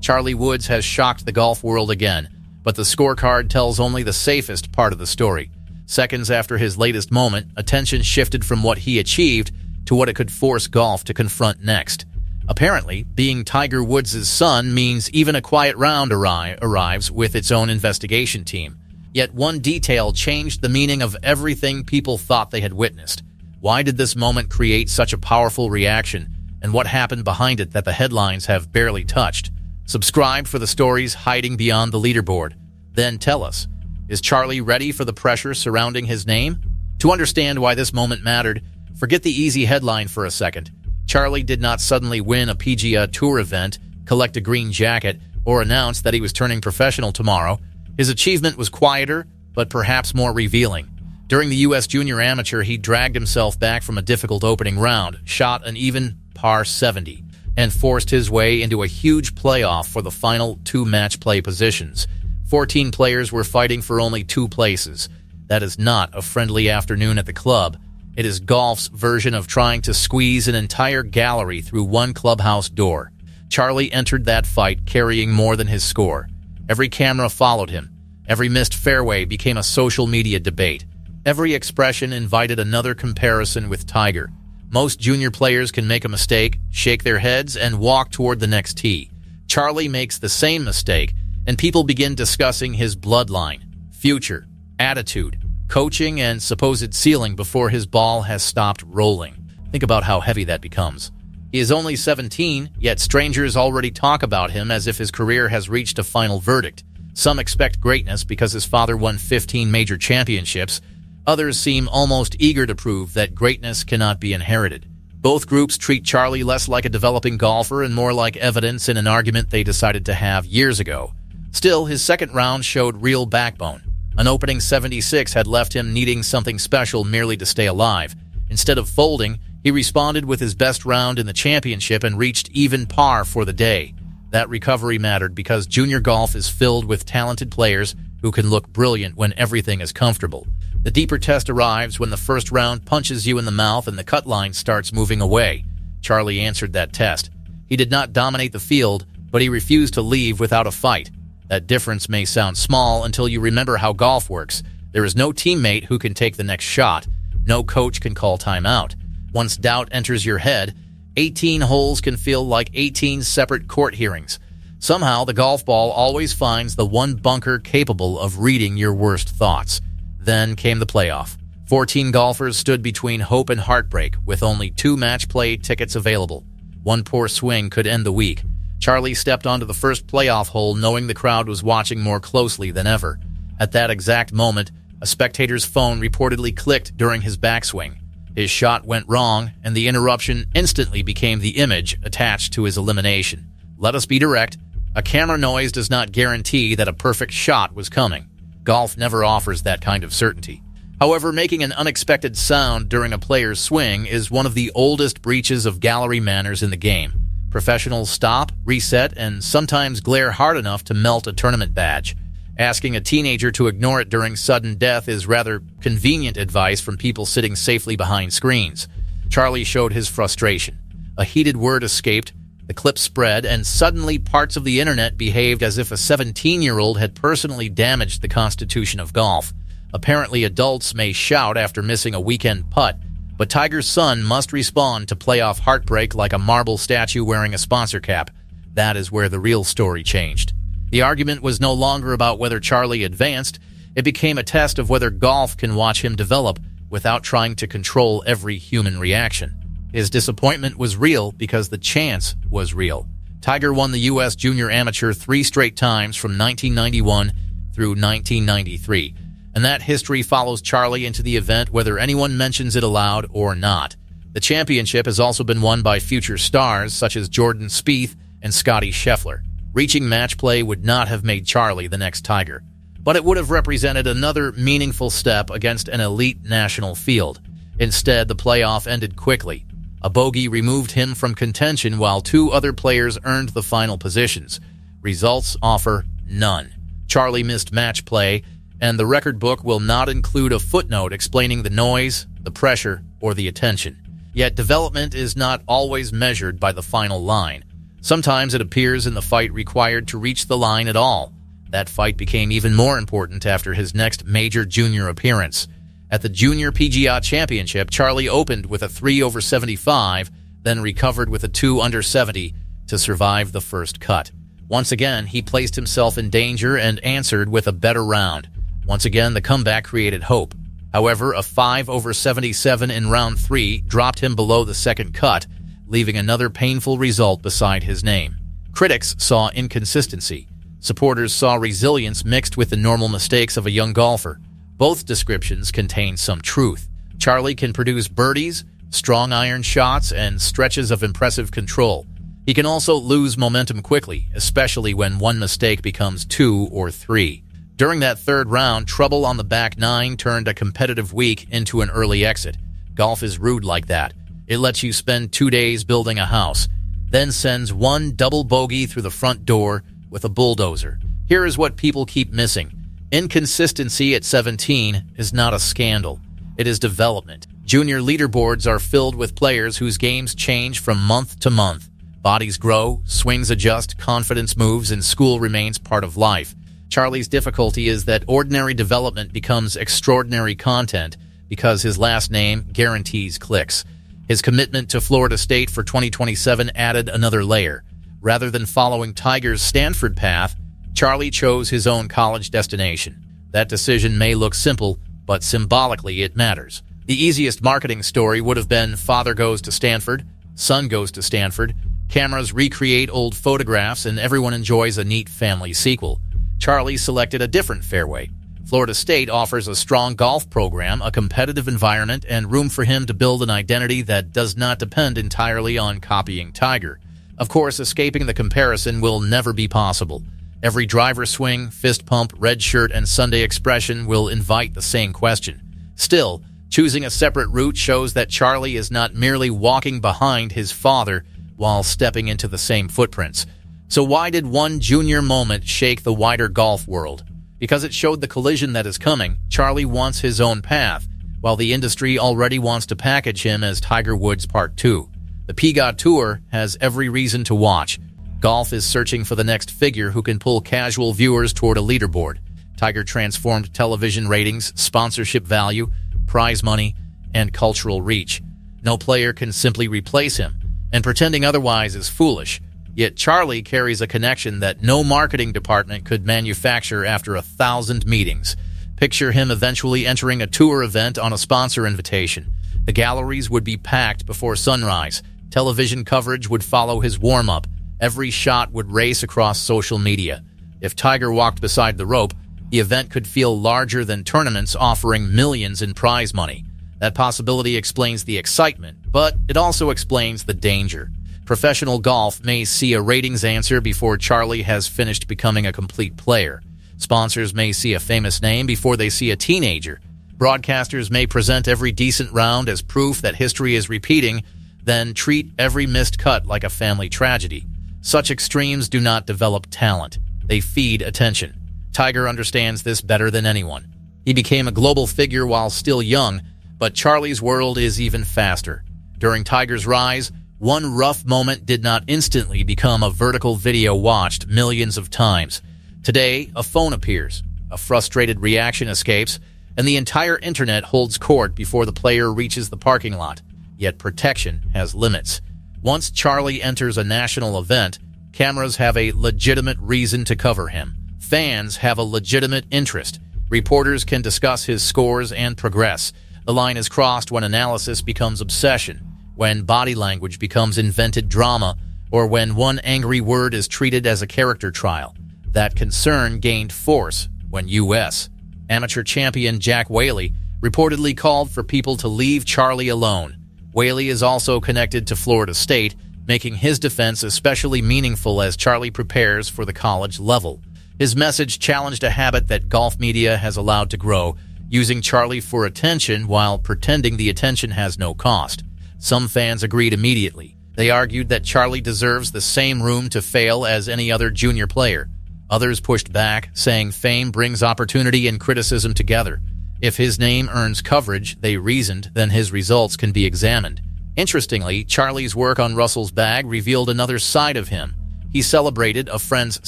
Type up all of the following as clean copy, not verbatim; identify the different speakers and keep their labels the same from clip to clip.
Speaker 1: Charlie Woods has shocked the golf world again, but the scorecard tells only the safest part of the story. Seconds after his latest moment, attention shifted from what he achieved to what it could force golf to confront next. Apparently, being Tiger Woods' son means even a quiet round arrives with its own investigation team. Yet one detail changed the meaning of everything people thought they had witnessed. Why did this moment create such a powerful reaction, and what happened behind it that the headlines have barely touched? Subscribe for the stories hiding beyond the leaderboard. Then tell us, is Charlie ready for the pressure surrounding his name? To understand why this moment mattered, forget the easy headline for a second. Charlie did not suddenly win a PGA Tour event, collect a green jacket, or announce that he was turning professional tomorrow. His achievement was quieter, but perhaps more revealing. During the U.S. Junior Amateur, he dragged himself back from a difficult opening round, shot an even par 70, and forced his way into a huge playoff for the final 2 match play positions. 14 players were fighting for only 2 places. That is not a friendly afternoon at the club. It is golf's version of trying to squeeze an entire gallery through one clubhouse door. Charlie entered that fight carrying more than his score. Every camera followed him. Every missed fairway became a social media debate. Every expression invited another comparison with Tiger. Most junior players can make a mistake, shake their heads, and walk toward the next tee. Charlie makes the same mistake, and people begin discussing his bloodline, future, attitude, coaching, and supposed ceiling before his ball has stopped rolling. Think about how heavy that becomes. He is only 17, yet strangers already talk about him as if his career has reached a final verdict. Some expect greatness because his father won 15 major championships. Others seem almost eager to prove that greatness cannot be inherited. Both groups treat Charlie less like a developing golfer and more like evidence in an argument they decided to have years ago. Still, his second round showed real backbone. An opening 76 had left him needing something special merely to stay alive. Instead of folding, he responded with his best round in the championship and reached even par for the day. That recovery mattered because junior golf is filled with talented players who can look brilliant when everything is comfortable. The deeper test arrives when the first round punches you in the mouth and the cut line starts moving away. Charlie answered that test. He did not dominate the field, but he refused to leave without a fight. That difference may sound small until you remember how golf works. There is no teammate who can take the next shot. No coach can call timeout. Once doubt enters your head, 18 holes can feel like 18 separate court hearings. Somehow, the golf ball always finds the one bunker capable of reading your worst thoughts. Then came the playoff. 14 golfers stood between hope and heartbreak, with only 2 match play tickets available. One poor swing could end the week. Charlie stepped onto the first playoff hole knowing the crowd was watching more closely than ever. At that exact moment, a spectator's phone reportedly clicked during his backswing. His shot went wrong, and the interruption instantly became the image attached to his elimination. Let us be direct. A camera noise does not guarantee that a perfect shot was coming. Golf never offers that kind of certainty. However, making an unexpected sound during a player's swing is one of the oldest breaches of gallery manners in the game. Professionals stop, reset, and sometimes glare hard enough to melt a tournament badge. Asking a teenager to ignore it during sudden death is rather convenient advice from people sitting safely behind screens. Charlie showed his frustration. A heated word escaped, the clip spread, and suddenly parts of the internet behaved as if a 17-year-old had personally damaged the constitution of golf. Apparently, adults may shout after missing a weekend putt, but Tiger's son must respond to playoff heartbreak like a marble statue wearing a sponsor cap. That is where the real story changed. The argument was no longer about whether Charlie advanced. It became a test of whether golf can watch him develop without trying to control every human reaction. His disappointment was real because the chance was real. Tiger won the U.S. Junior Amateur 3 straight times from 1991 through 1993. And that history follows Charlie into the event whether anyone mentions it aloud or not. The championship has also been won by future stars such as Jordan Spieth and Scottie Scheffler. Reaching match play would not have made Charlie the next Tiger, but it would have represented another meaningful step against an elite national field. Instead, the playoff ended quickly. A bogey removed him from contention while 2 other players earned the final positions. Results offer none. Charlie missed match play, and the record book will not include a footnote explaining the noise, the pressure, or the attention. Yet development is not always measured by the final line. Sometimes it appears in the fight required to reach the line at all. That fight became even more important after his next major junior appearance. At the Junior PGA Championship, Charlie opened with a 3 over 75, then recovered with a 2 under 70 to survive the first cut. Once again, he placed himself in danger and answered with a better round. Once again, the comeback created hope. However, a 5 over 77 in round 3 dropped him below the second cut, leaving another painful result beside his name. Critics saw inconsistency. Supporters saw resilience mixed with the normal mistakes of a young golfer. Both descriptions contain some truth. Charlie can produce birdies, strong iron shots, and stretches of impressive control. He can also lose momentum quickly, especially when one mistake becomes 2 or 3. During that third round, trouble on the back 9 turned a competitive week into an early exit. Golf is rude like that. It lets you spend 2 days building a house, then sends one double bogey through the front door with a bulldozer. Here is what people keep missing. Inconsistency at 17 is not a scandal. It is development. Junior leaderboards are filled with players whose games change from month to month. Bodies grow, swings adjust, confidence moves, and school remains part of life. Charlie's difficulty is that ordinary development becomes extraordinary content because his last name guarantees clicks. His commitment to Florida State for 2027 added another layer. Rather than following Tiger's Stanford path, Charlie chose his own college destination. That decision may look simple, but symbolically it matters. The easiest marketing story would have been father goes to Stanford, son goes to Stanford, cameras recreate old photographs, and everyone enjoys a neat family sequel. Charlie selected a different fairway. Florida State offers a strong golf program, a competitive environment, and room for him to build an identity that does not depend entirely on copying Tiger. Of course, escaping the comparison will never be possible. Every driver swing, fist pump, red shirt, and Sunday expression will invite the same question. Still, choosing a separate route shows that Charlie is not merely walking behind his father while stepping into the same footprints. So why did one junior moment shake the wider golf world? Because it showed the collision that is coming. Charlie wants his own path, while the industry already wants to package him as Tiger Woods Part 2. The PGA Tour has every reason to watch. Golf is searching for the next figure who can pull casual viewers toward a leaderboard. Tiger transformed television ratings, sponsorship value, prize money, and cultural reach. No player can simply replace him, and pretending otherwise is foolish. Yet Charlie carries a connection that no marketing department could manufacture after 1,000 meetings. Picture him eventually entering a tour event on a sponsor invitation. The galleries would be packed before sunrise. Television coverage would follow his warm-up. Every shot would race across social media. If Tiger walked beside the rope, the event could feel larger than tournaments offering millions in prize money. That possibility explains the excitement, but it also explains the danger. Professional golf may see a ratings answer before Charlie has finished becoming a complete player. Sponsors may see a famous name before they see a teenager. Broadcasters may present every decent round as proof that history is repeating, then treat every missed cut like a family tragedy. Such extremes do not develop talent. They feed attention. Tiger understands this better than anyone. He became a global figure while still young, but Charlie's world is even faster. During Tiger's rise, one rough moment did not instantly become a vertical video watched millions of times. Today, a phone appears, a frustrated reaction escapes, and the entire internet holds court before the player reaches the parking lot. Yet protection has limits. Once Charlie enters a national event, cameras have a legitimate reason to cover him. Fans have a legitimate interest. Reporters can discuss his scores and progress. The line is crossed when analysis becomes obsession, when body language becomes invented drama, or when one angry word is treated as a character trial. That concern gained force when U.S. amateur champion Jack Whaley reportedly called for people to leave Charlie alone. Whaley is also connected to Florida State, making his defense especially meaningful as Charlie prepares for the college level. His message challenged a habit that golf media has allowed to grow, using Charlie for attention while pretending the attention has no cost. Some fans agreed immediately. They argued that Charlie deserves the same room to fail as any other junior player. Others pushed back, saying fame brings opportunity and criticism together. If his name earns coverage, they reasoned, then his results can be examined. Interestingly, Charlie's work on Russell's bag revealed another side of him. He celebrated a friend's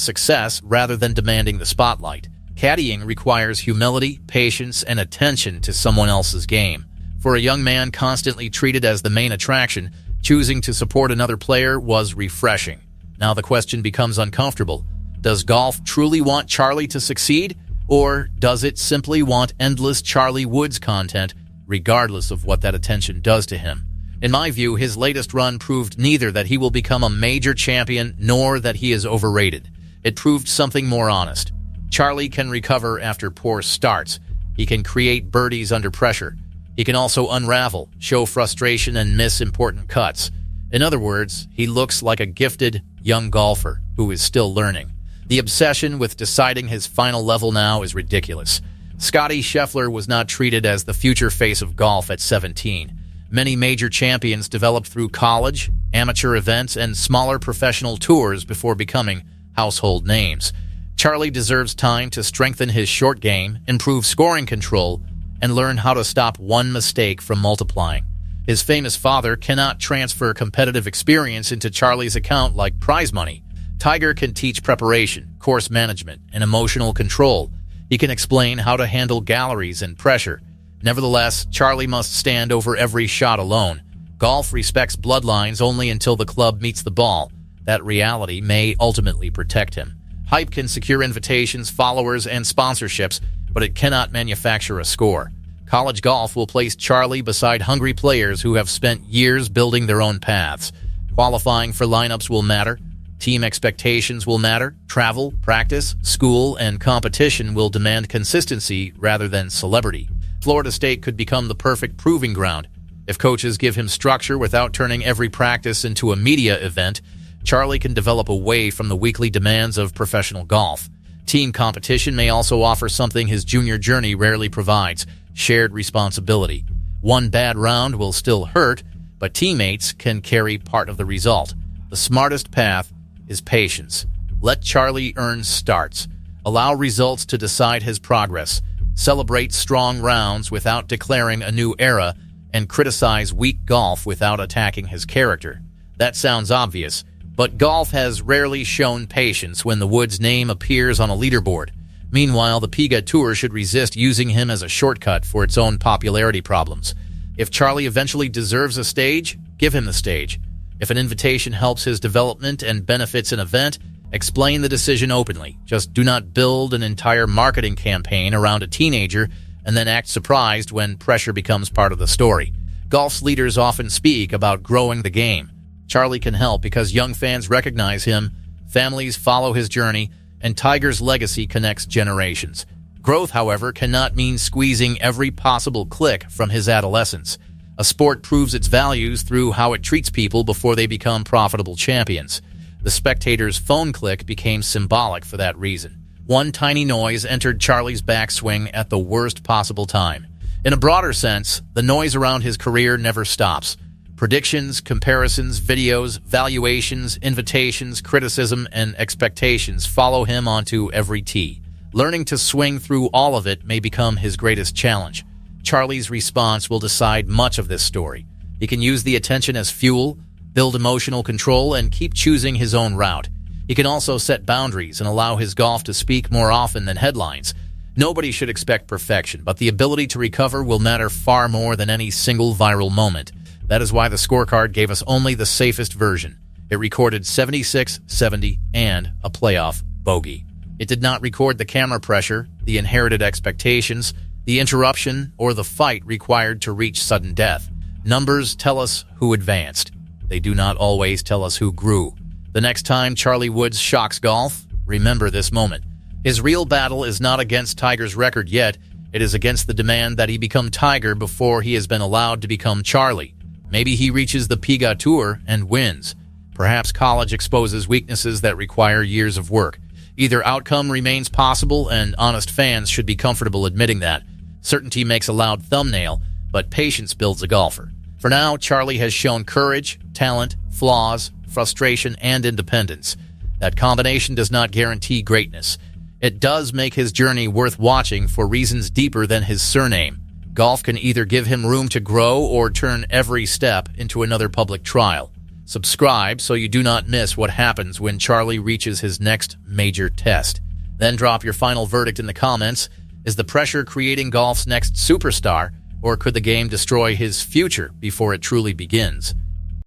Speaker 1: success rather than demanding the spotlight. Caddying requires humility, patience, and attention to someone else's game. For a young man constantly treated as the main attraction, choosing to support another player was refreshing. Now the question becomes uncomfortable. Does golf truly want Charlie to succeed, or does it simply want endless Charlie Woods content, regardless of what that attention does to him? In my view, his latest run proved neither that he will become a major champion nor that he is overrated. It proved something more honest. Charlie can recover after poor starts. He can create birdies under pressure. He can also unravel, show frustration, and miss important cuts. In other words, he looks like a gifted, young golfer who is still learning. The obsession with deciding his final level now is ridiculous. Scottie Scheffler was not treated as the future face of golf at 17. Many major champions developed through college, amateur events, and smaller professional tours before becoming household names. Charlie deserves time to strengthen his short game, improve scoring control, and learn how to stop one mistake from multiplying. His famous father cannot transfer competitive experience into Charlie's account like prize money. Tiger can teach preparation, course management, and emotional control. He can explain how to handle galleries and pressure. Nevertheless, Charlie must stand over every shot alone. Golf respects bloodlines only until the club meets the ball. That reality may ultimately protect him. Hype can secure invitations, followers, and sponsorships, but it cannot manufacture a score. College golf will place Charlie beside hungry players who have spent years building their own paths. Qualifying for lineups will matter. Team expectations will matter. Travel, practice, school, and competition will demand consistency rather than celebrity. Florida State could become the perfect proving ground. If coaches give him structure without turning every practice into a media event, Charlie can develop away from the weekly demands of professional golf. Team competition may also offer something his junior journey rarely provides: shared responsibility. One bad round will still hurt, but teammates can carry part of the result. The smartest path is patience. Let Charlie earn starts. Allow results to decide his progress. Celebrate strong rounds without declaring a new era, and criticize weak golf without attacking his character. That sounds obvious, but golf has rarely shown patience when the Woods name appears on a leaderboard. Meanwhile, the PGA Tour should resist using him as a shortcut for its own popularity problems. If Charlie eventually deserves a stage, give him the stage. If an invitation helps his development and benefits an event, explain the decision openly. Just do not build an entire marketing campaign around a teenager and then act surprised when pressure becomes part of the story. Golf's leaders often speak about growing the game. Charlie can help because young fans recognize him, families follow his journey, and Tiger's legacy connects generations. Growth, however, cannot mean squeezing every possible click from his adolescence. A sport proves its values through how it treats people before they become profitable champions. The spectator's phone click became symbolic for that reason. One tiny noise entered Charlie's backswing at the worst possible time. In a broader sense, the noise around his career never stops. Predictions, comparisons, videos, valuations, invitations, criticism, and expectations follow him onto every tee. Learning to swing through all of it may become his greatest challenge. Charlie's response will decide much of this story. He can use the attention as fuel, build emotional control, and keep choosing his own route. He can also set boundaries and allow his golf to speak more often than headlines. Nobody should expect perfection, but the ability to recover will matter far more than any single viral moment. That is why the scorecard gave us only the safest version. It recorded 76, 70, and a playoff bogey. It did not record the camera pressure, the inherited expectations, the interruption, or the fight required to reach sudden death. Numbers tell us who advanced. They do not always tell us who grew. The next time Charlie Woods shocks golf, remember this moment. His real battle is not against Tiger's record yet. It is against the demand that he become Tiger before he has been allowed to become Charlie. Maybe he reaches the PGA Tour and wins. Perhaps college exposes weaknesses that require years of work. Either outcome remains possible, and honest fans should be comfortable admitting that. Certainty makes a loud thumbnail, but patience builds a golfer. For now, Charlie has shown courage, talent, flaws, frustration, and independence. That combination does not guarantee greatness. It does make his journey worth watching for reasons deeper than his surname. Golf can either give him room to grow or turn every step into another public trial. Subscribe so you do not miss what happens when Charlie reaches his next major test. Then drop your final verdict in the comments. Is the pressure creating golf's next superstar, or could the game destroy his future before it truly begins?